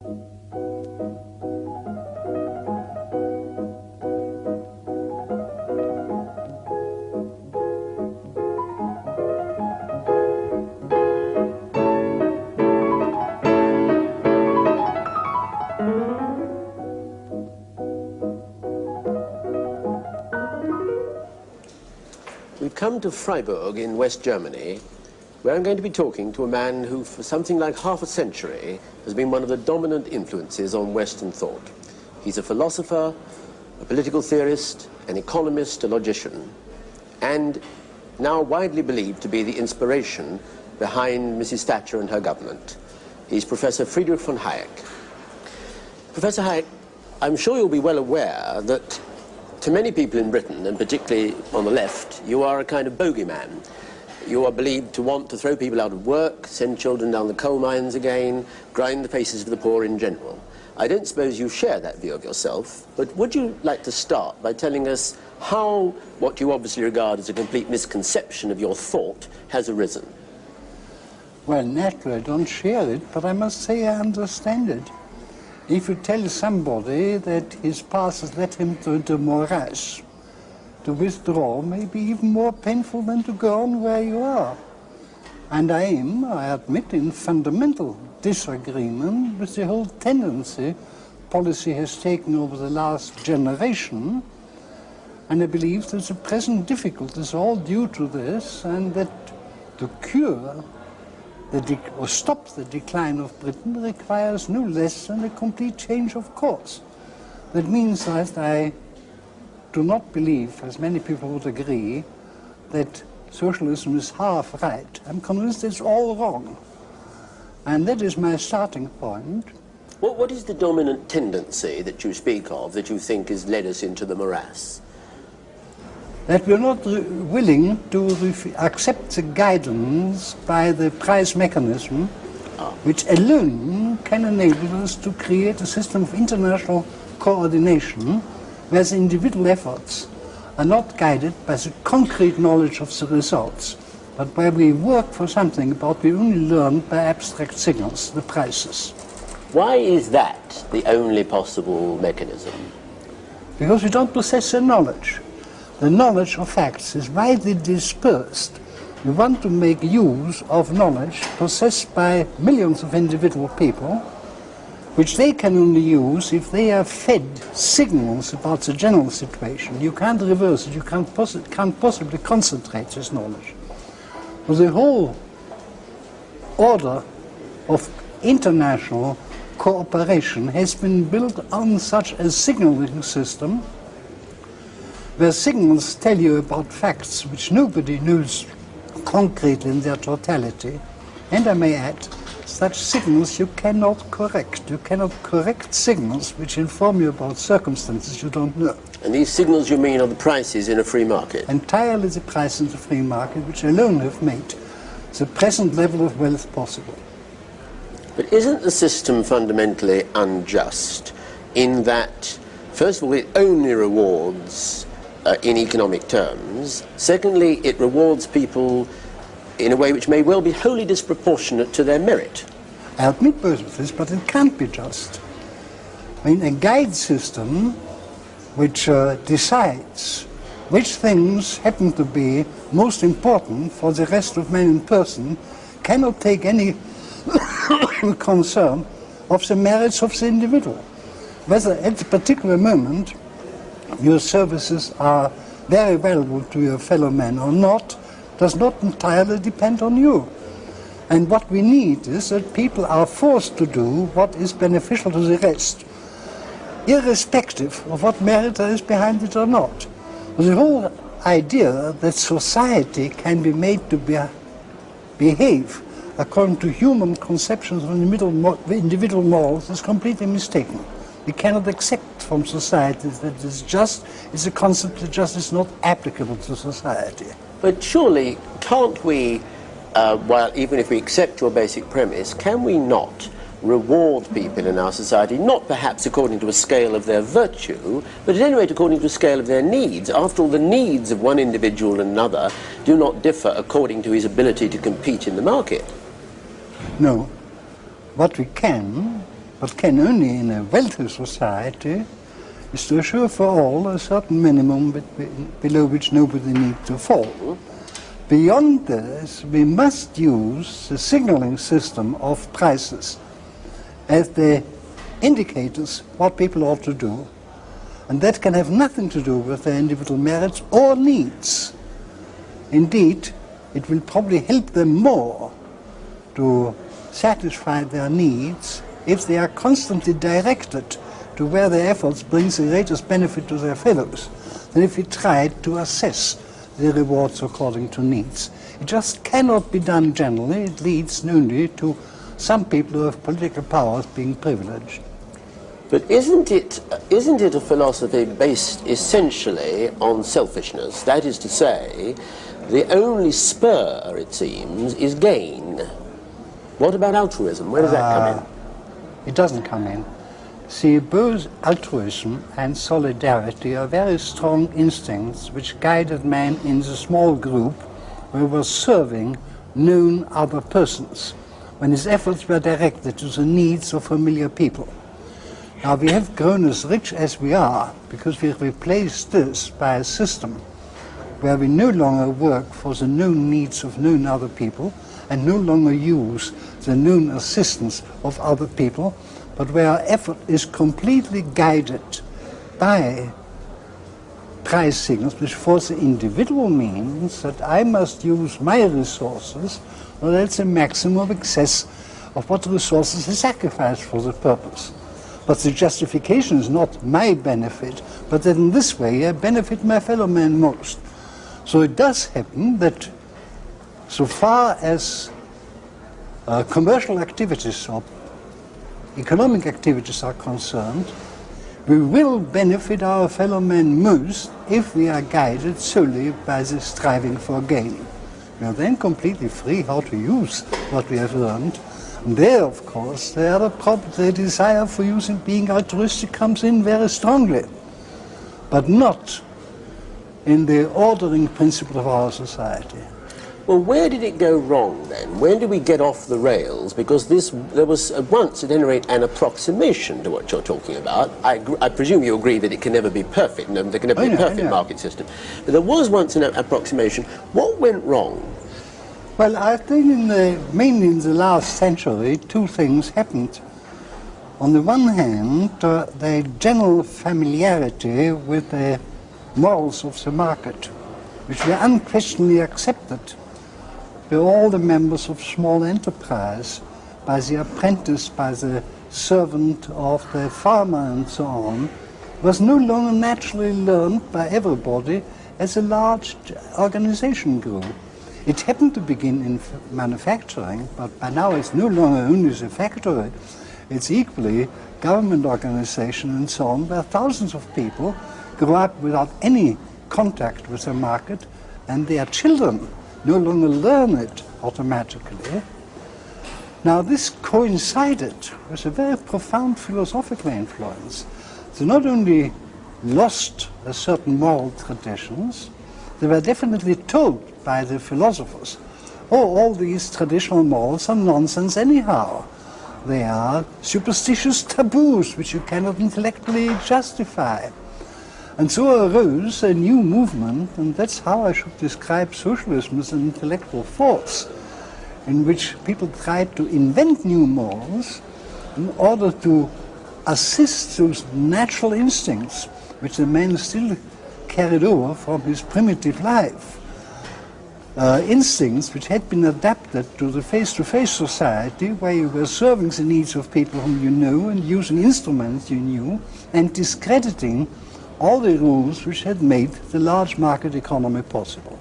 We've come to Friburgo in West Germany, where I'm going to be talking to a man who, for something like half a century, has been one of the dominant influences on Western thought. He's a philosopher, a political theorist, an economist, a logician, and now widely believed to be the inspiration behind Mrs. Thatcher and her government. He's Professor Friedrich von Hayek. Professor Hayek, I'm sure you'll be well aware that to many people in Britain, and particularly on the left, you are a kind of bogeyman. You are believed to want to throw people out of work, send children down the coal mines again, grind the faces of the poor in general. I don't suppose you share that view of yourself, but would you like to start by telling us how what you obviously regard as a complete misconception of your thought has arisen? Well, naturally I don't share it, but I must say I understand it. If you tell somebody that his past has led him to the morass, to withdraw may be even more painful than to go on where you are. And I am, I admit, in fundamental disagreement with the whole tendency policy has taken over the last generation, and I believe that the present difficulties are all due to this, and that to cure or stop the decline of Britain requires no less than a complete change of course. That means that I do not believe, as many people would agree, that socialism is half right. I'm convinced it's all wrong. And that is my starting point. What is the dominant tendency that you speak of that you think has led us into the morass? That we're not willing to accept the guidance by the price mechanism, which alone can enable us to create a system of international coordination where the individual efforts are not guided by the concrete knowledge of the results, but where we work for something about we only learn by abstract signals, the prices. Why is that the only possible mechanism? Because we don't possess the knowledge. The knowledge of facts is widely dispersed. We want to make use of knowledge possessed by millions of individual people, which they can only use if they are fed signals about the general situation. You can't reverse it, you can't possibly concentrate this knowledge. But the whole order of international cooperation has been built on such a signaling system where signals tell you about facts which nobody knows concretely in their totality. And I may add, such signals you cannot correct. You cannot correct signals which inform you about circumstances you don't know. And these signals you mean are the prices in a free market? Entirely the prices in the free market, which alone have made the present level of wealth possible. But isn't the system fundamentally unjust in that, first of all, it only rewards in economic terms. Secondly, it rewards people in a way which may well be wholly disproportionate to their merit. I admit both of this, but it can't be just. I mean, a guide system which decides which things happen to be most important for the rest of man and person cannot take any concern of the merits of the individual. Whether at a particular moment your services are very valuable to your fellow man or not does not entirely depend on you. And what we need is that people are forced to do what is beneficial to the rest, irrespective of what merit there is behind it or not. The whole idea that society can be made to behave according to human conceptions of individual morals is completely mistaken. We cannot accept from society that it's a concept that just is not applicable to society. But surely, can't we, even if we accept your basic premise, can we not reward people in our society, not perhaps according to a scale of their virtue, but at any rate according to a scale of their needs? After all, the needs of one individual and another do not differ according to his ability to compete in the market. No. What we can but can only in a wealthy society, is to assure for all a certain minimum below which nobody needs to fall. Beyond this, we must use the signaling system of prices as the indicators what people ought to do. And that can have nothing to do with their individual merits or needs. Indeed, it will probably help them more to satisfy their needs if they are constantly directed to where their efforts brings the greatest benefit to their fellows than if we try to assess the rewards according to needs. It just cannot be done generally. It leads only to some people who have political powers being privileged. But isn't it a philosophy based essentially on selfishness? That is to say, the only spur, it seems, is gain. What about altruism? Where does that come in? It doesn't come in. See, both altruism and solidarity are very strong instincts which guided man in the small group where he was serving known other persons, when his efforts were directed to the needs of familiar people. Now, we have grown as rich as we are because we have replaced this by a system where we no longer work for the known needs of known other people and no longer use the known assistance of other people, but where our effort is completely guided by price signals, which for the individual means that I must use my resources, or that's a maximum of excess of what resources is sacrificed for the purpose. But the justification is not my benefit, but that in this way I benefit my fellow man most. So it does happen that so far as commercial activities or economic activities are concerned, we will benefit our fellow men most if we are guided solely by the striving for gain. We are then completely free how to use what we have learned. And there, of course, the desire for being altruistic comes in very strongly, but not in the ordering principle of our society. Well, where did it go wrong then? When did we get off the rails? Because there was once, at any rate, an approximation to what you're talking about. I presume you agree that it can never be perfect. No, there can never be a perfect market system. But there was once an approximation. What went wrong? Well, I think mainly in the last century, two things happened. On the one hand, the general familiarity with the morals of the market, which were unquestionably accepted by all the members of small enterprise, by the apprentice, by the servant of the farmer and so on, was no longer naturally learned by everybody as a large organization grew. It happened to begin in manufacturing, but by now it's no longer only the factory, it's equally government organization and so on, where thousands of people grow up without any contact with the market, and their children no longer learn it automatically. Now this coincided with a very profound philosophical influence. They not only lost a certain moral traditions, they were definitely told by the philosophers, oh, all these traditional morals are nonsense anyhow. They are superstitious taboos which you cannot intellectually justify. And so arose a new movement, and that's how I should describe socialism as an intellectual force, in which people tried to invent new morals in order to assist those natural instincts which the man still carried over from his primitive life. Instincts which had been adapted to the face-to-face society, where you were serving the needs of people whom you knew and using instruments you knew and discrediting all the rules which had made the large market economy possible.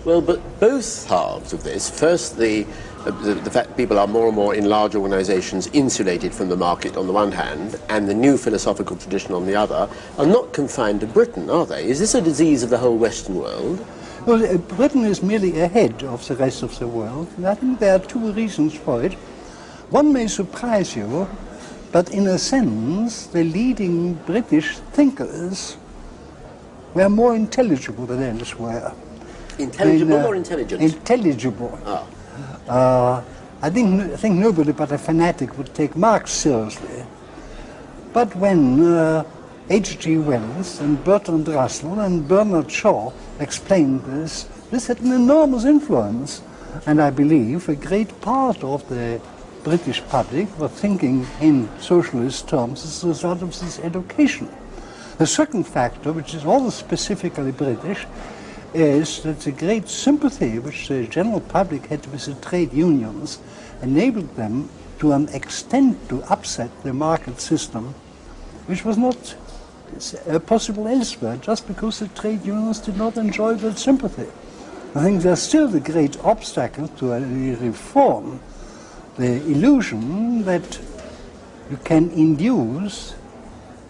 Well, but both halves of this, first the fact that people are more and more in large organizations insulated from the market on the one hand, and the new philosophical tradition on the other, are not confined to Britain, are they? Is this a disease of the whole Western world? Well, Britain is merely ahead of the rest of the world, and I think there are two reasons for it. One may surprise you, but in a sense, the leading British thinkers were more intelligible than elsewhere. Intelligible or intelligent? Intelligible. Ah. I think nobody but a fanatic would take Marx seriously. But when H.G. Wells and Bertrand Russell and Bernard Shaw explained this had an enormous influence. And I believe a great part of the British public were thinking in socialist terms as a result of this education. The second factor, which is also specifically British, is that the great sympathy which the general public had with the trade unions enabled them to an extent to upset the market system, which was not possible elsewhere, just because the trade unions did not enjoy that sympathy. I think there's still the great obstacle to a reform, the illusion that you can induce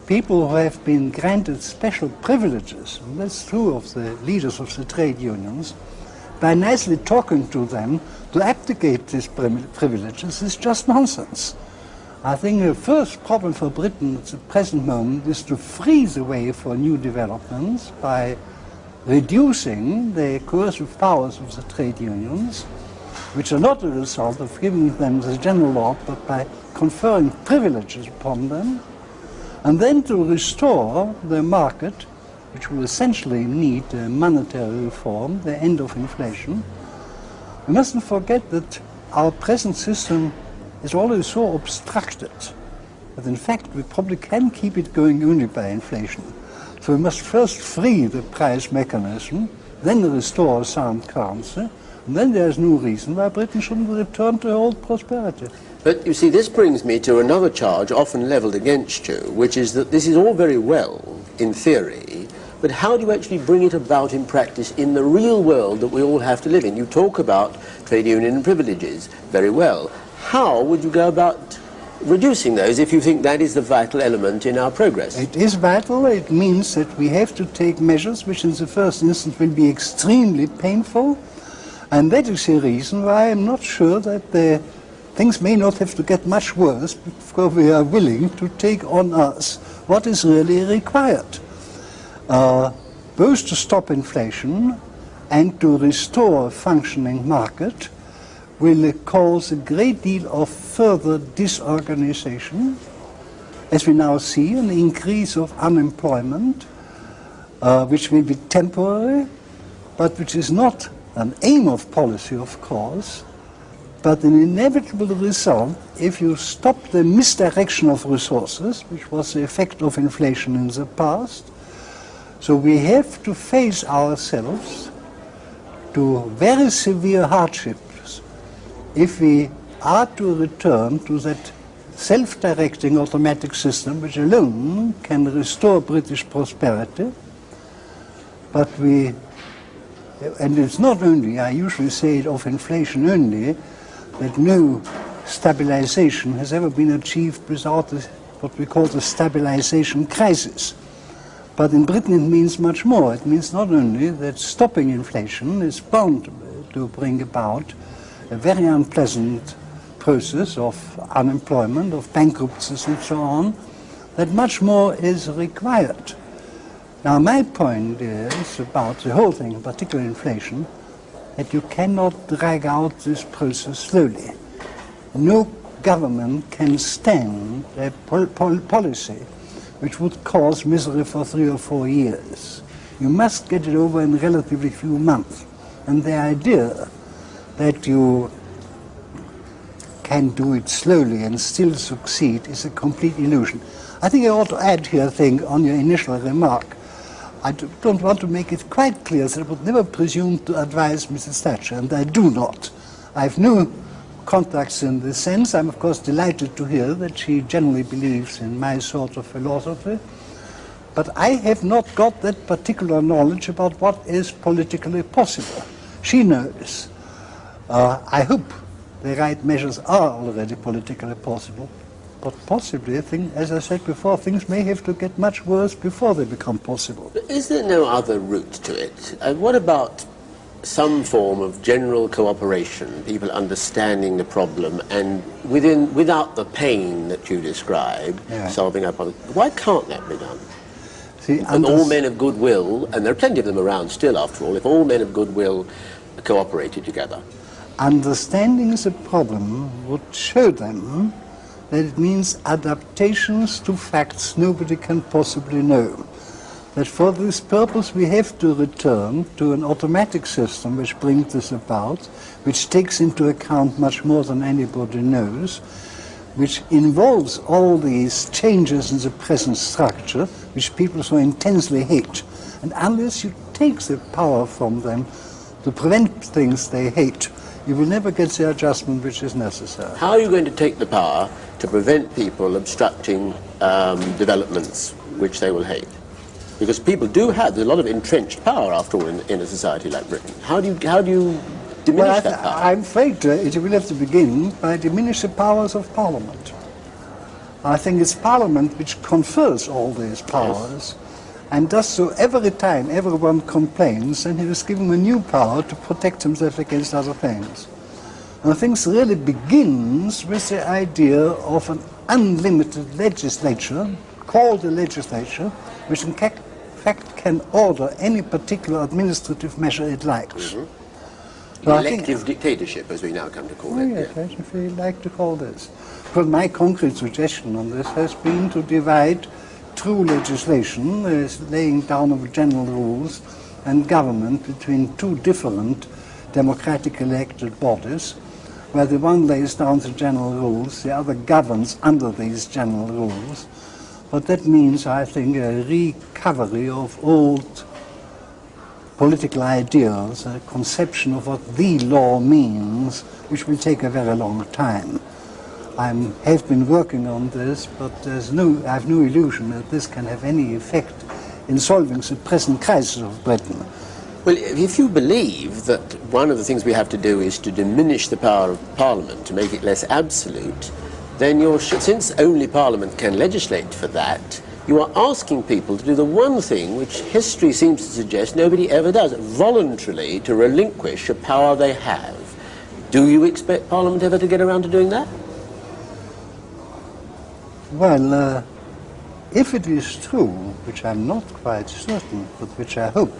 people who have been granted special privileges, and that's true of the leaders of the trade unions, by nicely talking to them to abdicate these privileges is just nonsense. I think the first problem for Britain at the present moment is to free the way for new developments by reducing the coercive powers of the trade unions, which are not a result of giving them the general law, but by conferring privileges upon them, and then to restore the market, which will essentially need a monetary reform, the end of inflation. We mustn't forget that our present system is always so obstructed that in fact we probably can keep it going only by inflation. So we must first free the price mechanism, then restore a sound currency, and then there's no reason why Britain shouldn't return to old prosperity. But you see, this brings me to another charge often levelled against you, which is that this is all very well in theory, but how do you actually bring it about in practice in the real world that we all have to live in? You talk about trade union privileges, very well. How would you go about reducing those if you think that is the vital element in our progress? It is vital. It means that we have to take measures which in the first instance will be extremely painful, and that is the reason why I'm not sure that things may not have to get much worse before we are willing to take on us what is really required. Both to stop inflation and to restore a functioning market will cause a great deal of further disorganization, as we now see an increase of unemployment, which may be temporary, but which is not an aim of policy, of course, but an inevitable result if you stop the misdirection of resources, which was the effect of inflation in the past. So we have to face ourselves to very severe hardships if we are to return to that self-directing automatic system which alone can restore British prosperity. But and it's not only, I usually say it of inflation only, that no stabilization has ever been achieved without what we call the stabilization crisis. But in Britain it means much more. It means not only that stopping inflation is bound to bring about a very unpleasant process of unemployment, of bankruptcies and so on, that much more is required. Now my point is about the whole thing, in particular inflation, that you cannot drag out this process slowly. No government can stand a policy which would cause misery for 3 or 4 years. You must get it over in relatively few months. And the idea that you can do it slowly and still succeed is a complete illusion. I think I ought to add here a thing on your initial remark. I don't want to make it quite clear that I would never presume to advise Mrs. Thatcher, and I do not. I have no contacts in this sense. I'm of course delighted to hear that she generally believes in my sort of philosophy, but I have not got that particular knowledge about what is politically possible. She knows. I hope the right measures are already politically possible, but possibly, I think, as I said before, things may have to get much worse before they become possible. But is there no other route to it? What about some form of general cooperation, people understanding the problem and without the pain that you describe, solving our problem? Why can't that be done? See, and all men of goodwill, and there are plenty of them around still after all, if all men of goodwill cooperated together. understanding the problem would show them that it means adaptations to facts nobody can possibly know. That for this purpose we have to return to an automatic system which brings this about, which takes into account much more than anybody knows, which involves all these changes in the present structure, which people so intensely hate. And unless you take the power from them to prevent things they hate, you will never get the adjustment which is necessary. How are you going to take the power to prevent people obstructing developments which they will hate? Because people do have, there's a lot of entrenched power, after all, in a society like Britain. How do you diminish that power? I'm afraid it will have to begin by diminish the powers of Parliament. I think it's Parliament which confers all these powers, and does so every time everyone complains, and he is given a new power to protect himself against other things. And I think it really begins with the idea of an unlimited legislature, called a legislature, which in fact can order any particular administrative measure it likes. Mm-hmm. So elective dictatorship, as we now come to call it. Yes, if we like to call this. But my concrete suggestion on this has been to divide true legislation, laying down of general rules, and government between two different democratic elected bodies, where the one lays down the general rules, the other governs under these general rules. But that means, I think, a recovery of old political ideals, a conception of what the law means, which will take a very long time. I have been working on this, but I have no illusion that this can have any effect in solving the present crisis of Britain. Well, if you believe that one of the things we have to do is to diminish the power of Parliament, to make it less absolute, then since only Parliament can legislate for that, you are asking people to do the one thing which history seems to suggest nobody ever does, voluntarily to relinquish a power they have. Do you expect Parliament ever to get around to doing that? Well, if it is true, which I'm not quite certain, but which I hope,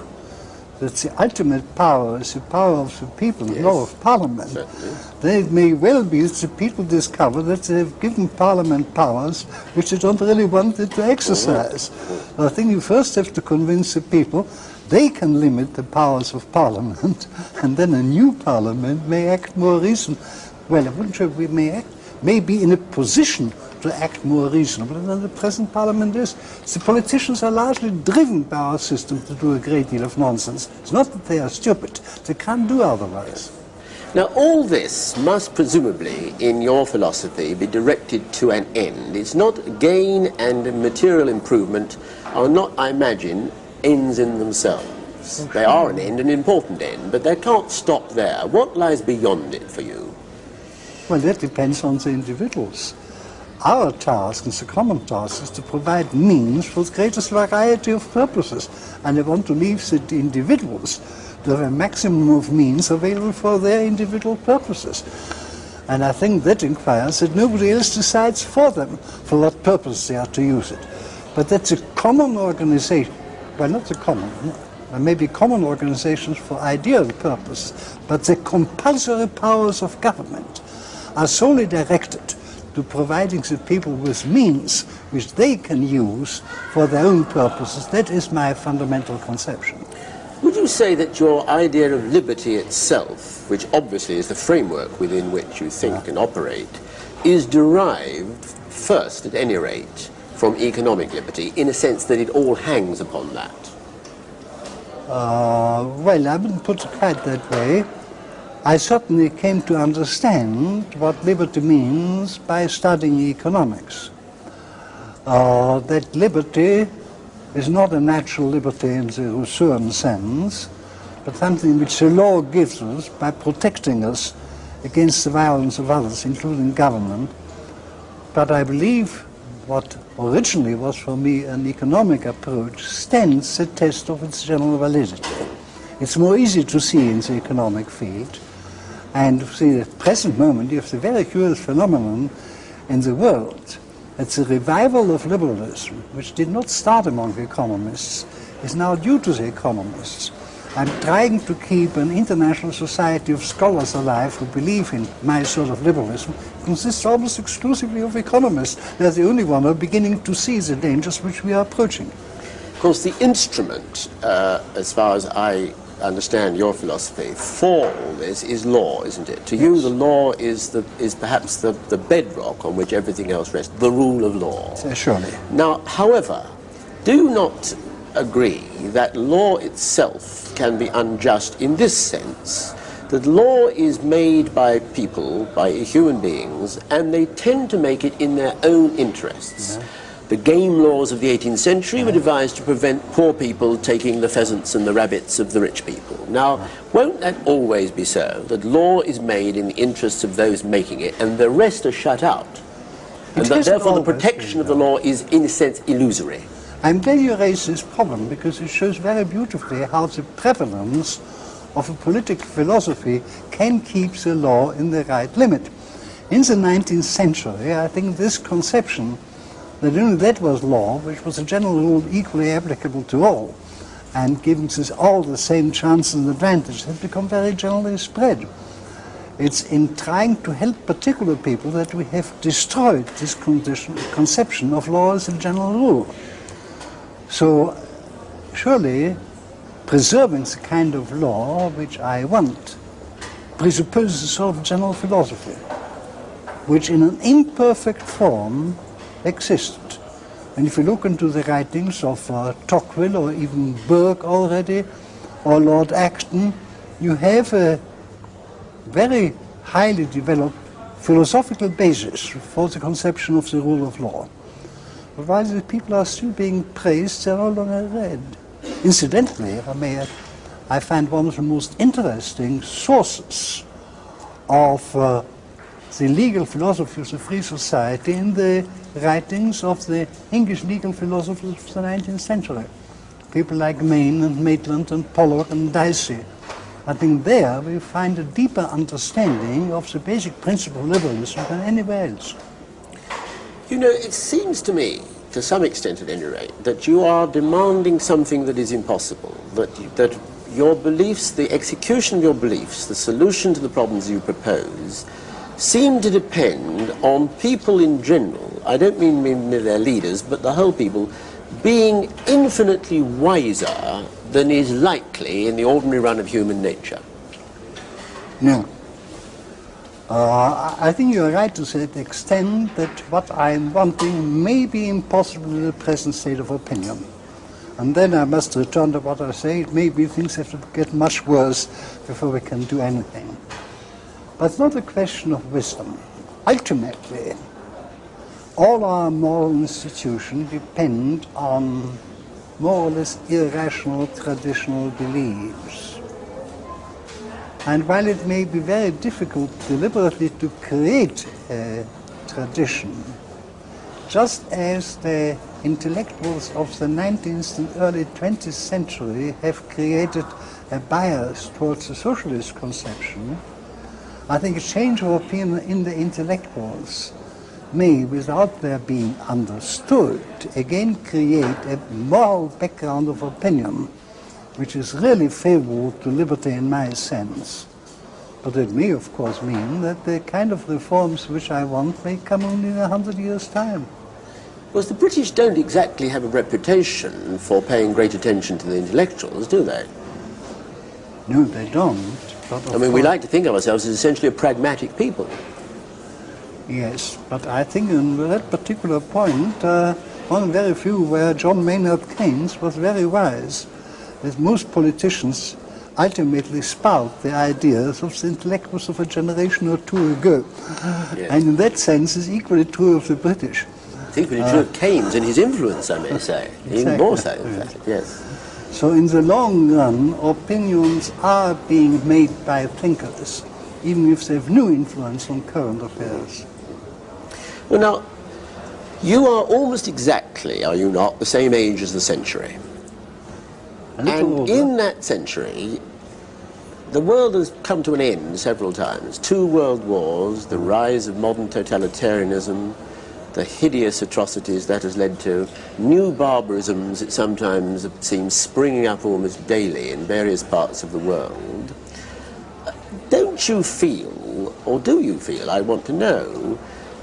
that the ultimate power is the power of the people, yes, not of Parliament, certainly, then it may well be that the people discover that they have given Parliament powers which they don't really want it to exercise. I think you first have to convince the people they can limit the powers of Parliament, and then a new Parliament may act more reasonably. Well, I wouldn't say we may be in a position to act more reasonably than the present Parliament is. The politicians are largely driven by our system to do a great deal of nonsense. It's not that they are stupid, they can't do otherwise. Now, all this must presumably, in your philosophy, be directed to an end. It's not gain and material improvement are not, I imagine, ends in themselves. They are an end, an important end, but they can't stop there. What lies beyond it for you? Well, that depends on the individuals. Our task, and the common task, is to provide means for the greatest variety of purposes. And I want to leave the individuals to have a maximum of means available for their individual purposes. And I think that inquires that nobody else decides for them for what purpose they are to use it. But that's a common organization. Well, not the common. There may be common organizations for ideal purposes, but the compulsory powers of government are solely directed to providing the people with means which they can use for their own purposes. That is my fundamental conception. Would you say that your idea of liberty itself, which obviously is the framework within which you think and operate, is derived first, at any rate, from economic liberty, in a sense that it all hangs upon that? Well, I wouldn't put it quite that way. I certainly came to understand what liberty means by studying economics. That liberty is not a natural liberty in the Rousseauian sense, but something which the law gives us by protecting us against the violence of others, including government. But I believe what originally was for me an economic approach stands the test of its general validity. It's more easy to see in the economic field. And see, at the present moment, you have the very curious phenomenon in the world. It's a revival of liberalism, which did not start among the economists, is now due to the economists. I'm trying to keep an international society of scholars alive who believe in my sort of liberalism. It consists almost exclusively of economists. They're the only one who are beginning to see the dangers which we are approaching. Of course, the instrument, as far as I understand your philosophy, for all this is law, isn't it? To you, the law is perhaps the bedrock on which everything else rests, the rule of law. Surely. Now, however, do you not agree that law itself can be unjust in this sense, that law is made by people, by human beings, and they tend to make it in their own interests? Yeah. The game laws of the 18th century were devised to prevent poor people taking the pheasants and the rabbits of the rich people. Now, won't that always be so, that law is made in the interests of those making it, and the rest are shut out? And that therefore the protection of the law is, in a sense, illusory. I'm glad you raised this problem, because it shows very beautifully how the prevalence of a political philosophy can keep the law in the right limit. In the 19th century, I think this conception that only that was law, which was a general rule equally applicable to all, and giving us all the same chances and advantages, has become very generally spread. It's in trying to help particular people that we have destroyed this conception of law as a general rule. So, surely, preserving the kind of law which I want presupposes a sort of general philosophy, which in an imperfect form existed. And if you look into the writings of Tocqueville or even Burke already, or Lord Acton, you have a very highly developed philosophical basis for the conception of the rule of law. But while the people are still being praised, they're no longer read. Incidentally, if I may, I find one of the most interesting sources of the legal philosophy of the free society in the writings of the English legal philosophers of the 19th century. People like Maine and Maitland and Pollock and Dicey. I think there we find a deeper understanding of the basic principle of liberalism than anywhere else. You know, it seems to me, to some extent at any rate, that you are demanding something that is impossible, that your beliefs, the execution of your beliefs, the solution to the problems you propose, seem to depend on people in general, I don't mean their leaders, but the whole people, being infinitely wiser than is likely in the ordinary run of human nature. No. I think you're right to that extent that what I'm wanting may be impossible in the present state of opinion. And then I must return to what I say, maybe things have to get much worse before we can do anything. But it's not a question of wisdom. Ultimately, all our moral institutions depend on more or less irrational traditional beliefs. And while it may be very difficult deliberately to create a tradition, just as the intellectuals of the 19th and early 20th century have created a bias towards the socialist conception, I think a change of opinion in the intellectuals may, without their being understood, again create a moral background of opinion which is really favorable to liberty in my sense. But it may, of course, mean that the kind of reforms which I want may come only in 100 years' time. Well, the British don't exactly have a reputation for paying great attention to the intellectuals, do they? No, they don't. But I mean, we like to think of ourselves as essentially a pragmatic people. Yes, but I think on that particular point, one of very few where John Maynard Keynes was very wise, that most politicians ultimately spout the ideas of the intellectuals of a generation or two ago. Yes. And in that sense, it's equally true of the British. It's equally true of Keynes and his influence, I may say. Exactly. Even more so, in fact, yes. So in the long run, opinions are being made by thinkers, even if they have no influence on current affairs. Well, now, you are almost exactly, are you not, the same age as the century. And in that century, the world has come to an end several times. 2 world wars, the rise of modern totalitarianism, the hideous atrocities that has led to new barbarisms that sometimes seem springing up almost daily in various parts of the world, don't you feel, or do you feel, I want to know,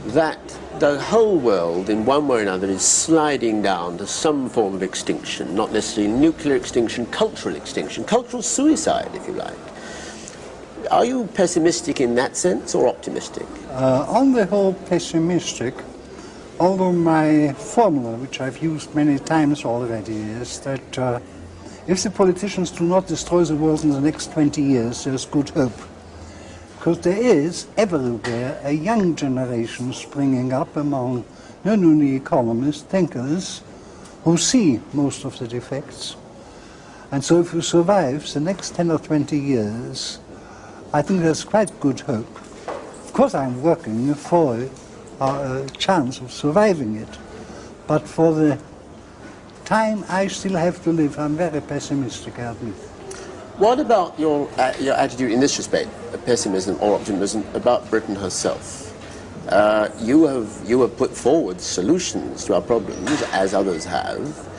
that the whole world in one way or another is sliding down to some form of extinction, not necessarily nuclear extinction, cultural suicide, if you like? Are you pessimistic in that sense or optimistic? On the whole, pessimistic, although my formula, which I've used many times already, is that if the politicians do not destroy the world in the next 20 years, there's good hope. Because there is everywhere a young generation springing up among not only economists, thinkers, who see most of the defects. And so if you survive the next 10 or 20 years, I think there's quite good hope. Of course I'm working for a chance of surviving it, but for the time I still have to live, I'm very pessimistic, I admit. What about your attitude in this respect, pessimism or optimism, about Britain herself? You have put forward solutions to our problems, as others have.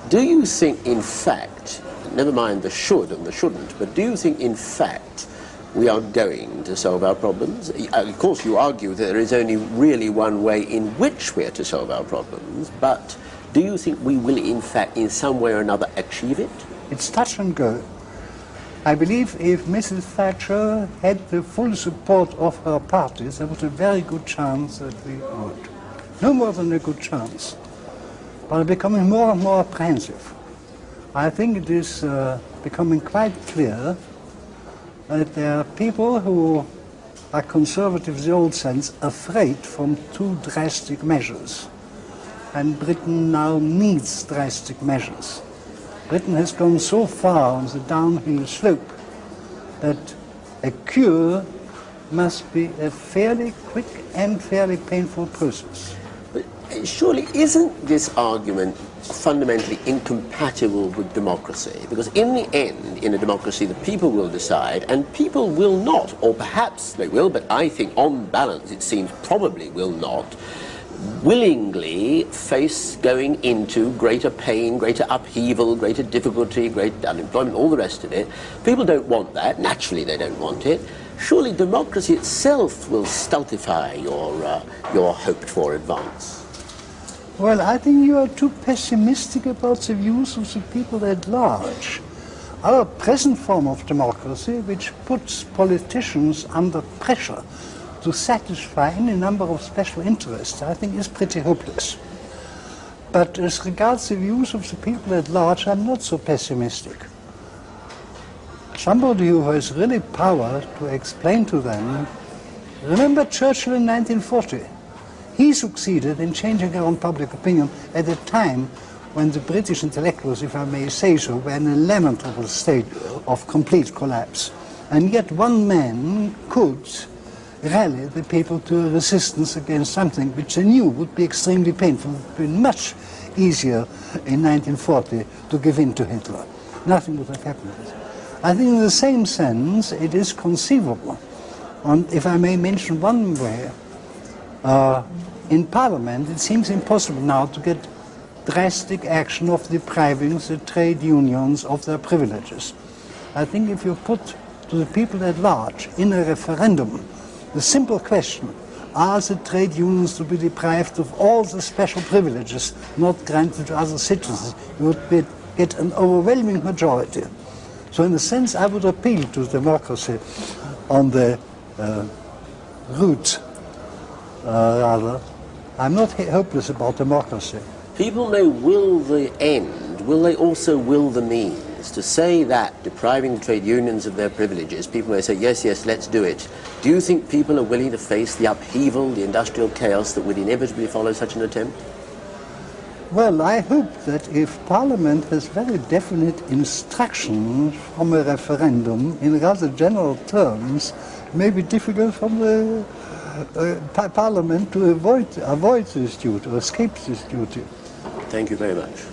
Do you think, in fact, never mind the should and the shouldn't, but do you think, in fact, we are going to solve our problems? Of course, you argue that there is only really one way in which we are to solve our problems, but do you think we will, in fact, in some way or another, achieve it? It's touch and go. I believe if Mrs. Thatcher had the full support of her parties, there was a very good chance that we would. No more than a good chance. But I'm becoming more and more apprehensive. I think it is becoming quite clear that there are people who are conservative in the old sense, afraid from too drastic measures. And Britain now needs drastic measures. Britain has gone so far on the downhill slope that a cure must be a fairly quick and fairly painful process. But surely isn't this argument fundamentally incompatible with democracy? Because in the end, in a democracy, the people will decide, and people will not, or perhaps they will, but I think on balance it seems probably will not, willingly face going into greater pain, greater upheaval, greater difficulty, great unemployment, all the rest of it. People don't want that. Naturally they don't want it. Surely democracy itself will stultify your hoped-for advance. Well, I think you are too pessimistic about the views of the people at large. Our present form of democracy, which puts politicians under pressure to satisfy any number of special interests, I think is pretty hopeless. But as regards the views of the people at large, I'm not so pessimistic. Somebody who has really power to explain to them, remember Churchill in 1940? He succeeded in changing around public opinion at a time when the British intellectuals, if I may say so, were in a lamentable state of complete collapse. And yet one man could rally the people to a resistance against something which they knew would be extremely painful. It would have been much easier in 1940 to give in to Hitler. Nothing would have happened. I think in the same sense it is conceivable, and if I may mention one way, in Parliament it seems impossible now to get drastic action of depriving the trade unions of their privileges. I think if you put to the people at large in a referendum the simple question, are the trade unions to be deprived of all the special privileges not granted to other citizens, you would get an overwhelming majority. So in a sense I would appeal to democracy on the route, rather. I'm not hopeless about democracy. People may will the end, will they also will the means? To say that depriving the trade unions of their privileges, people may say, yes, yes, let's do it. Do you think people are willing to face the upheaval, the industrial chaos that would inevitably follow such an attempt? Well, I hope that if Parliament has very definite instructions from a referendum in rather general terms, it may be difficult from the Parliament to avoid this duty or escape this duty. Thank you very much.